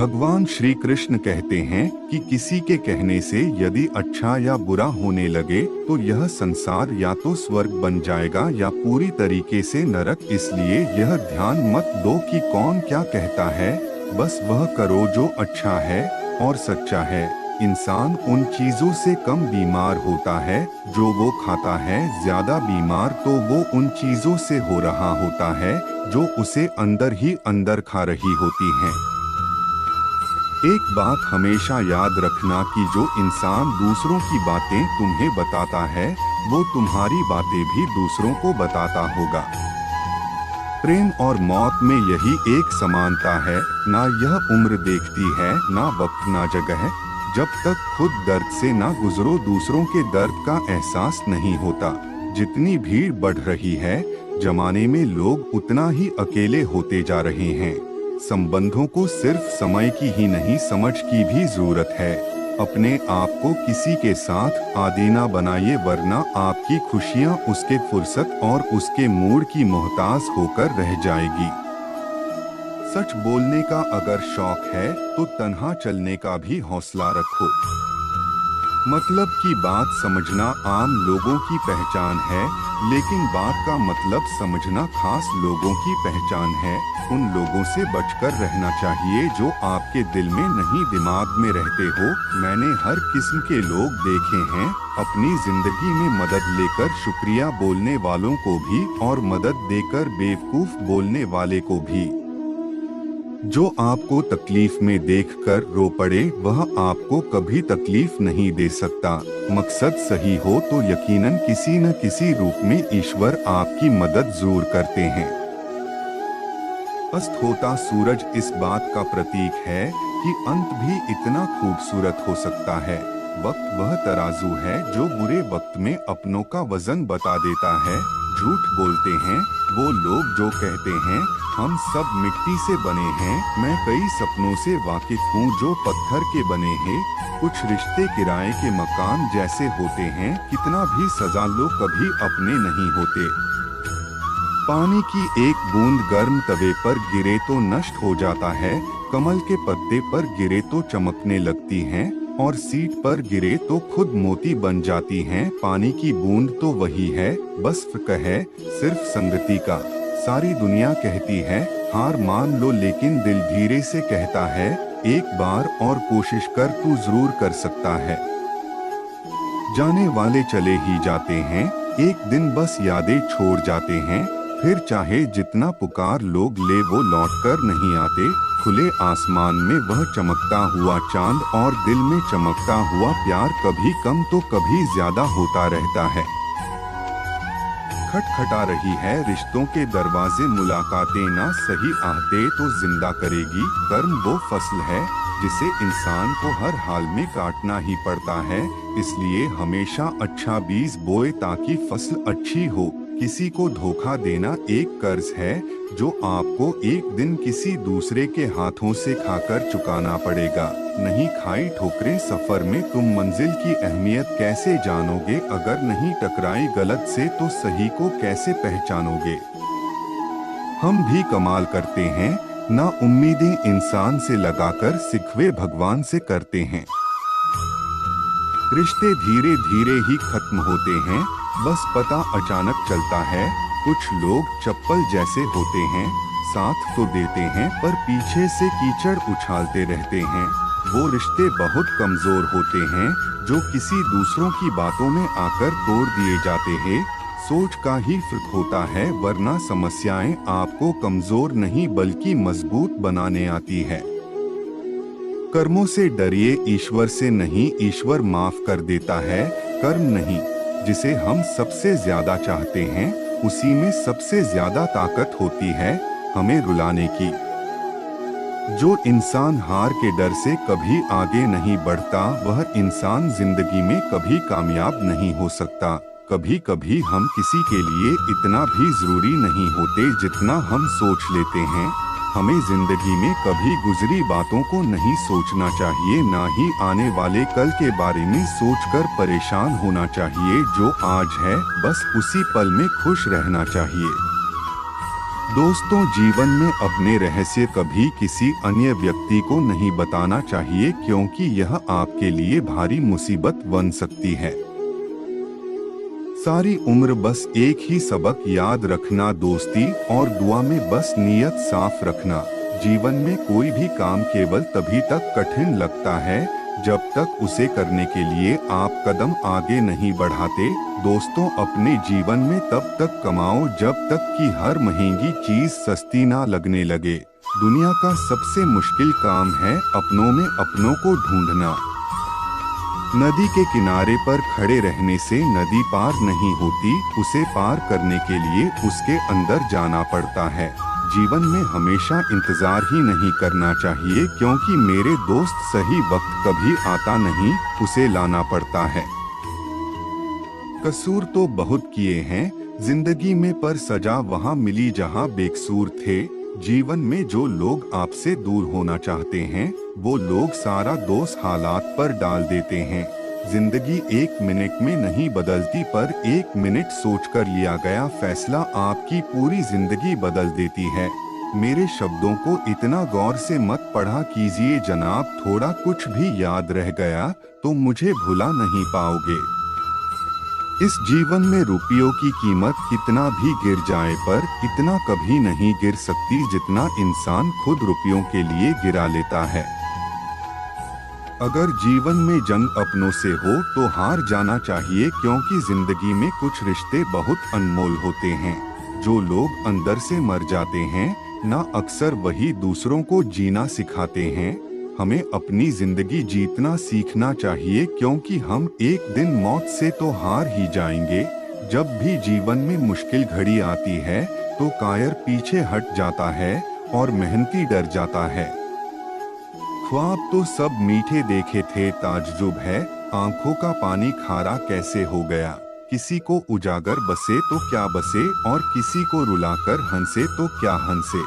भगवान श्री कृष्ण कहते हैं कि किसी के कहने से यदि अच्छा या बुरा होने लगे तो यह संसार या तो स्वर्ग बन जाएगा या पूरी तरीके से नरक। इसलिए यह ध्यान मत दो कि कौन क्या कहता है, बस वह करो जो अच्छा है और सच्चा है। इंसान उन चीजों से कम बीमार होता है जो वो खाता है, ज्यादा बीमार तो वो उन चीजों से हो रहा होता है जो उसे अंदर ही अंदर खा रही होती हैं। एक बात हमेशा याद रखना कि जो इंसान दूसरों की बातें तुम्हें बताता है वो तुम्हारी बातें भी दूसरों को बताता होगा। प्रेम और मौत में यही एक समानता है, ना यह उम्र देखती है ना वक्त ना जगह। जब तक खुद दर्द से ना गुजरो दूसरों के दर्द का एहसास नहीं होता। जितनी भीड़ बढ़ रही है जमाने में लोग उतना ही अकेले होते जा रहे हैं। संबंधों को सिर्फ समय की ही नहीं समझ की भी जरूरत है। अपने आप को किसी के साथ आदीना बनाइए वरना आपकी खुशियां उसके फुर्सत और उसके मूड की मोहताज होकर रह जाएगी। सच बोलने का अगर शौक है तो तन्हा चलने का भी हौसला रखो। मतलब की बात समझना आम लोगों की पहचान है, लेकिन बात का मतलब समझना खास लोगों की पहचान है। उन लोगों से बचकर रहना चाहिए जो आपके दिल में नहीं दिमाग में रहते हो। मैंने हर किस्म के लोग देखे हैं, अपनी जिंदगी में मदद लेकर शुक्रिया बोलने वालों को भी और मदद देकर बेवकूफ बोलने वाले को भी। जो आपको तकलीफ में देखकर रो पड़े वह आपको कभी तकलीफ नहीं दे सकता। मकसद सही हो तो यकीनन किसी न किसी रूप में ईश्वर आपकी मदद जरूर करते हैं। अस्त होता सूरज इस बात का प्रतीक है कि अंत भी इतना खूबसूरत हो सकता है। वक्त वह तराजू है जो बुरे वक्त में अपनों का वजन बता देता है। झूठ बोलते हैं वो लोग जो कहते हैं हम सब मिट्टी से बने हैं। मैं कई सपनों से वाकिफ हूँ जो पत्थर के बने हैं। कुछ रिश्ते किराए के मकान जैसे होते हैं, कितना भी सजा लो कभी अपने नहीं होते। पानी की एक बूंद गर्म तवे पर गिरे तो नष्ट हो जाता है, कमल के पत्ते पर गिरे तो चमकने लगती हैं और सीट पर गिरे तो खुद मोती बन जाती हैं। पानी की बूंद तो वही है, बस फर्क है सिर्फ संगति का। सारी दुनिया कहती है हार मान लो, लेकिन दिल धीरे से कहता है एक बार और कोशिश कर, तू जरूर कर सकता है। जाने वाले चले ही जाते हैं, एक दिन बस यादें छोड़ जाते हैं। फिर चाहे जितना पुकार लोग ले वो लौट कर नहीं आते। खुले आसमान में वह चमकता हुआ चांद और दिल में चमकता हुआ प्यार कभी कम तो कभी ज्यादा होता रहता है। खटखटा रही है रिश्तों के दरवाजे, मुलाकातें ना सही आहते तो जिंदा करेगी। कर्म वो फसल है जिसे इंसान को हर हाल में काटना ही पड़ता है, इसलिए हमेशा अच्छा बीज बोए ताकि फसल अच्छी हो। किसी को धोखा देना एक कर्ज है जो आपको एक दिन किसी दूसरे के हाथों से खाकर चुकाना पड़ेगा। नहीं खाई ठोकरें सफर में तुम मंजिल की अहमियत कैसे जानोगे? अगर नहीं टकराई गलत से तो सही को कैसे पहचानोगे? हम भी कमाल करते हैं, ना उम्मीदें इंसान से लगाकर सिखवे भगवान से करते हैं। रिश्ते धीरे धीरे ही खत्म होते हैं, बस पता अचानक चलता है। कुछ लोग चप्पल जैसे होते हैं, साथ तो देते हैं पर पीछे से कीचड़ उछालते रहते हैं। वो रिश्ते बहुत कमजोर होते हैं जो किसी दूसरों की बातों में आकर तोड़ दिए जाते हैं। सोच का ही फर्क होता है, वरना समस्याएं आपको कमजोर नहीं बल्कि मजबूत बनाने आती है। कर्मों से डरिए, ईश्वर से नहीं। ईश्वर माफ कर देता है, कर्म नहीं। जिसे हम सबसे ज्यादा चाहते हैं उसी में सबसे ज्यादा ताकत होती है हमें रुलाने की। जो इंसान हार के डर से कभी आगे नहीं बढ़ता वह इंसान जिंदगी में कभी कामयाब नहीं हो सकता। कभी कभी हम किसी के लिए इतना भी जरूरी नहीं होते जितना हम सोच लेते हैं। हमें जिंदगी में कभी गुजरी बातों को नहीं सोचना चाहिए, ना ही आने वाले कल के बारे में सोचकर परेशान होना चाहिए। जो आज है बस उसी पल में खुश रहना चाहिए। दोस्तों, जीवन में अपने रहस्य कभी किसी अन्य व्यक्ति को नहीं बताना चाहिए, क्योंकि यह आपके लिए भारी मुसीबत बन सकती है। सारी उम्र बस एक ही सबक याद रखना, दोस्ती और दुआ में बस नीयत साफ रखना। जीवन में कोई भी काम केवल तभी तक कठिन लगता है जब तक उसे करने के लिए आप कदम आगे नहीं बढ़ाते। दोस्तों, अपने जीवन में तब तक कमाओ जब तक कि हर महंगी चीज सस्ती ना लगने लगे। दुनिया का सबसे मुश्किल काम है अपनों में अपनों को ढूंढना। नदी के किनारे पर खड़े रहने से नदी पार नहीं होती, उसे पार करने के लिए उसके अंदर जाना पड़ता है। जीवन में हमेशा इंतजार ही नहीं करना चाहिए, क्योंकि मेरे दोस्त सही वक्त कभी आता नहीं, उसे लाना पड़ता है। कसूर तो बहुत किए हैं जिंदगी में, पर सजा वहाँ मिली जहाँ बेकसूर थे। जीवन में जो लोग आपसे दूर होना चाहते हैं, वो लोग सारा दोष हालात पर डाल देते हैं। जिंदगी एक मिनट में नहीं बदलती, पर एक मिनट सोचकर लिया गया फैसला आपकी पूरी जिंदगी बदल देती है। मेरे शब्दों को इतना गौर से मत पढ़ा कीजिए जनाब, थोड़ा कुछ भी याद रह गया तो मुझे भुला नहीं पाओगे। इस जीवन में रुपयों की कीमत कितना भी गिर जाए, पर इतना कभी नहीं गिर सकती जितना इंसान खुद रुपयों के लिए गिरा लेता है। अगर जीवन में जंग अपनों से हो तो हार जाना चाहिए, क्योंकि जिंदगी में कुछ रिश्ते बहुत अनमोल होते हैं। जो लोग अंदर से मर जाते हैं ना, अक्सर वही दूसरों को जीना सिखाते हैं। हमें अपनी जिंदगी जीतना सीखना चाहिए, क्योंकि हम एक दिन मौत से तो हार ही जाएंगे। जब भी जीवन में मुश्किल घड़ी आती है तो कायर पीछे हट जाता है और मेहनती डर जाता है। ख्वाब तो सब मीठे देखे थे, ताज्जुब है आंखों का पानी खारा कैसे हो गया। किसी को उजागर बसे तो क्या बसे, और किसी को रुलाकर हंसे तो क्या हंसे।